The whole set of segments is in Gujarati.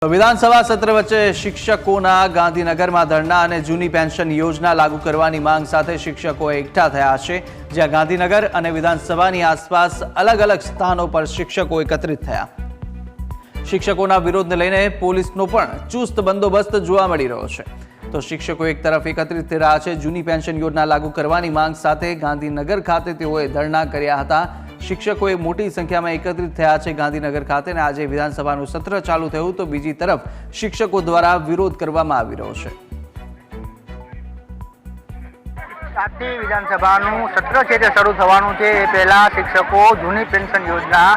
વિધાનસભા સત્ર વચ્ચે શિક્ષકોના ગાંધીનગરમાં ધરણા અને જૂની પેન્શન યોજના લાગુ કરવાની માંગ સાથે શિક્ષકો એકઠા થયા છે। જ્યાં ગાંધીનગર અને વિધાનસભાની આસપાસ અલગ અલગ સ્થાનો પર શિક્ષકો એકત્રિત થયા। શિક્ષકોના વિરોધને લઈને પોલીસનો પણ ચુસ્ત બંદોબસ્ત જોવા મળી રહ્યો છે। તો શિક્ષકો એક તરફ એકત્રિત થઈ રહ્યા છે। જૂની પેન્શન યોજના લાગુ કરવાની માંગ સાથે ગાંધીનગર ખાતે તેઓએ ધરણા કર્યા હતા। શિક્ષકોએ મોટી સંખ્યામાં એકત્રિત થયા છે ગાંધીનગર ખાતે અને આજે વિધાનસભાનું સત્ર ચાલુ થયું તો બીજી તરફ શિક્ષકો દ્વારા વિરોધ કરવામાં આવી રહ્યો છે। સાતથી વિધાનસભાનું સત્ર છે તે શરૂ થવાનું છે એ પહેલા શિક્ષકો જૂની પેન્શન યોજના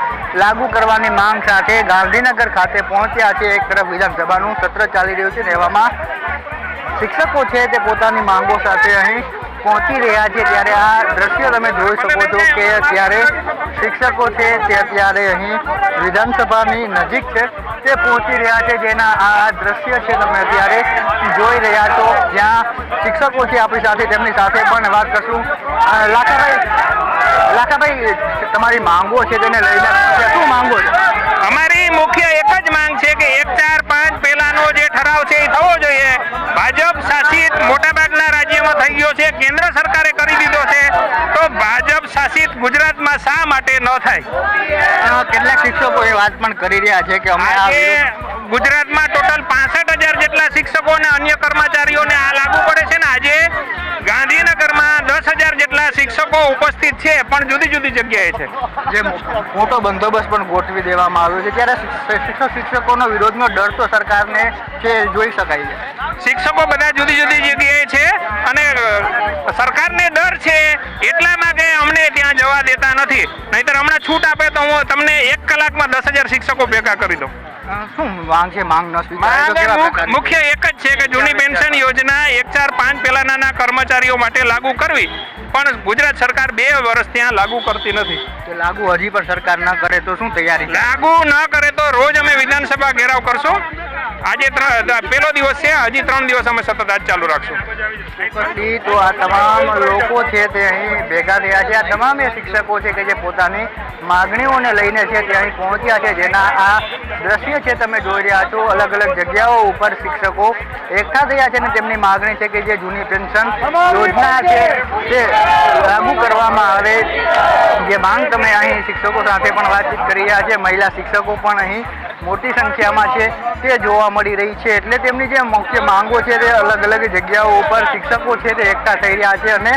લાગુ કરવાની માંગ સાથે ગાંધીનગર ખાતે પહોંચ્યા છે। એક તરફ વિધાનસભાનું સત્ર ચાલી રહ્યું છે, એવામાં શિક્ષકો છે તે પોતાની માંગો સાથે અહીં પહોંચી રહ્યા છે। ત્યારે આ દ્રશ્ય તમે જોઈ શકો છો કે અત્યારે શિક્ષકો છે તે અત્યારે અહીં વિધાનસભાની નજીક છે તે પહોંચી રહ્યા છે, જેના આ દ્રશ્ય છે તમે અત્યારે જોઈ રહ્યા છો। જ્યાં શિક્ષકો છે આપણી સાથે, તેમની સાથે પણ વાત કરશું। લાખાભાઈ, તમારી માંગો છે તેને લઈને શું માંગો છે? અમારી મુખ્ય એક જ માંગ છે કે 1-4-5 પહેલાનો જે ઠરાવ છે એ થવો જોઈએ। ભાજપ શાસિત મોટાભાગના રાજ્યોમાં થઈ ગયો છે, કેન્દ્ર સરકારે કરી દીધો છે, તો ભાજપ શાસિત ગુજરાતમાં શા માટે ન થાય? કેટલાક શિક્ષકો એ વાત પણ કરી રહ્યા છે કે આજે ગુજરાતમાં ટોટલ 65,000 જેટલા શિક્ષકો અને અન્ય કર્મચારીઓને આ લાગુ પડે છે ને આજે ગાંધીનગરમાં 10,000 જેટલા શિક્ષકો ઉપસ્થિત છે, પણ જુદી જુદી જગ્યાએ છે। જે મોટો બંદોબસ્ત પણ ગોઠવી દેવામાં આવ્યો છે, ત્યારે શિક્ષકોનો વિરોધનો ડર તો સરકારને છે જોઈ શકાય છે। શિક્ષકો બધા જુદી જુદી જગ્યાએ છે અને સરકારને ડર છે એટલામાં કે અમને ત્યાં જવા દેતા નથી, નહીતર હમણાં છૂટ આપે તો હું તમને 1 કલાકમાં 10,000 શિક્ષકો ભેગા કરી દઉં। શું માંગ છે? માંગ મુખ્ય એક જ છે કે જૂની પેન્શન યોજના 1-4-5 પહેલાના કર્મચારીઓ માટે લાગુ કરવી, પણ ગુજરાત સરકાર 2 વર્ષ ત્યાં લાગુ કરતી નથી। લાગુ હજી પણ સરકાર ન કરે તો શું તૈયારી? લાગુ ન કરે તો રોજ અમે વિધાનસભા ઘેરાવ કરશું। આજે પહેલો દિવસ છે, હજી 3 દિવસ અમે સતત આજ ચાલુ રાખશું। તો આ તમામ લોકો છે તે અહીં ભેગા થયા છે। આ તમામ એ શિક્ષકો છે કે જે પોતાની માગણીઓને લઈને છે તે અહીં પહોંચ્યા છે, જેના આ દ્રશ્ય છે તમે જોઈ રહ્યા છો। અલગ અલગ જગ્યાઓ ઉપર શિક્ષકો એકઠા થયા છે અને તેમની માગણી છે કે જે જૂની પેન્શન યોજના છે તે લાગુ કરવામાં આવે। જે માંગ તમે અહીં શિક્ષકો સાથે પણ વાતચીત કરી રહ્યા છે, મહિલા શિક્ષકો પણ અહીં મોટી સંખ્યામાં છે તે જોવા મળી રહી છે। એટલે તેમની જે મુખ્ય માંગો છે તે અલગ અલગ જગ્યાઓ ઉપર શિક્ષકો છે તે એકઠા થઈ રહ્યા છે અને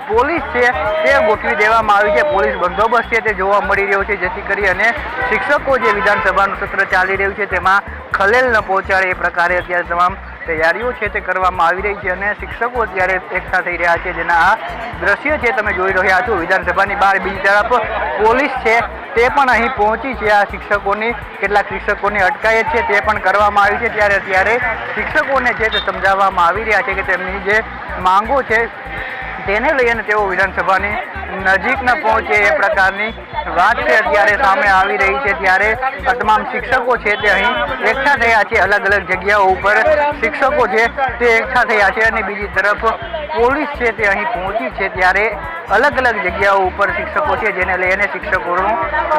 પોલીસ છે તે ગોઠવી દેવામાં આવી છે। પોલીસ બંદોબસ્ત છે તે જોવા મળી રહ્યો છે, જેથી કરી અને શિક્ષકો જે વિધાનસભાનું સત્ર ચાલી રહ્યું છે તેમાં ખલેલ ન પહોંચાડે એ પ્રકારે અત્યારે તમામ તૈયારીઓ છે તે કરવામાં આવી રહી છે અને શિક્ષકો અત્યારે એકઠા થઈ રહ્યા છે, જેના આ દ્રશ્ય છે તમે જોઈ રહ્યા છો। વિધાનસભાની બહાર બીજી તરફ પોલીસ છે તે પણ અહીં પહોંચી છે। આ શિક્ષકોની કેટલાક શિક્ષકોની અટકાયત છે તે પણ કરવામાં આવી છે। ત્યારે અત્યારે શિક્ષકોને છે તે સમજાવવામાં આવી રહ્યા છે કે તેમની જે માંગો છે તેને લઈ અને તેઓ વિધાનસભાની નજીક ન પહોંચે એ પ્રકારની વાત છે અત્યારે સામે આવી રહી છે। ત્યારે તમામ શિક્ષકો છે તે અહીં એકઠા થયા છે, અલગ અલગ જગ્યાઓ ઉપર શિક્ષકો છે તે એકઠા થયા છે અને બીજી તરફ પોલીસ છે તે અહીં પહોંચી છે। ત્યારે અલગ અલગ જગ્યાઓ ઉપર શિક્ષકો છે, જેને લઈને શિક્ષકોનો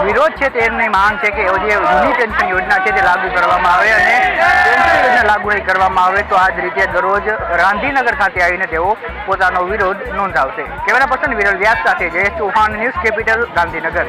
વિરોધ છે તેની માંગ છે કે જે જૂની પેન્શન યોજના છે તે લાગુ કરવામાં આવે અને પેન્શન યોજના લાગુ નહીં કરવામાં આવે તો આ જ રીતે દરરોજ ગાંધીનગર ખાતે આવીને તેઓ પોતાનો વિરોધ નોંધાવશે। કેમેરા પર્સન વિરલ વ્યાસ સાથે જયેશ ચૌહાણ, ન્યૂઝ કેપિટલ, ગાંધીનગર।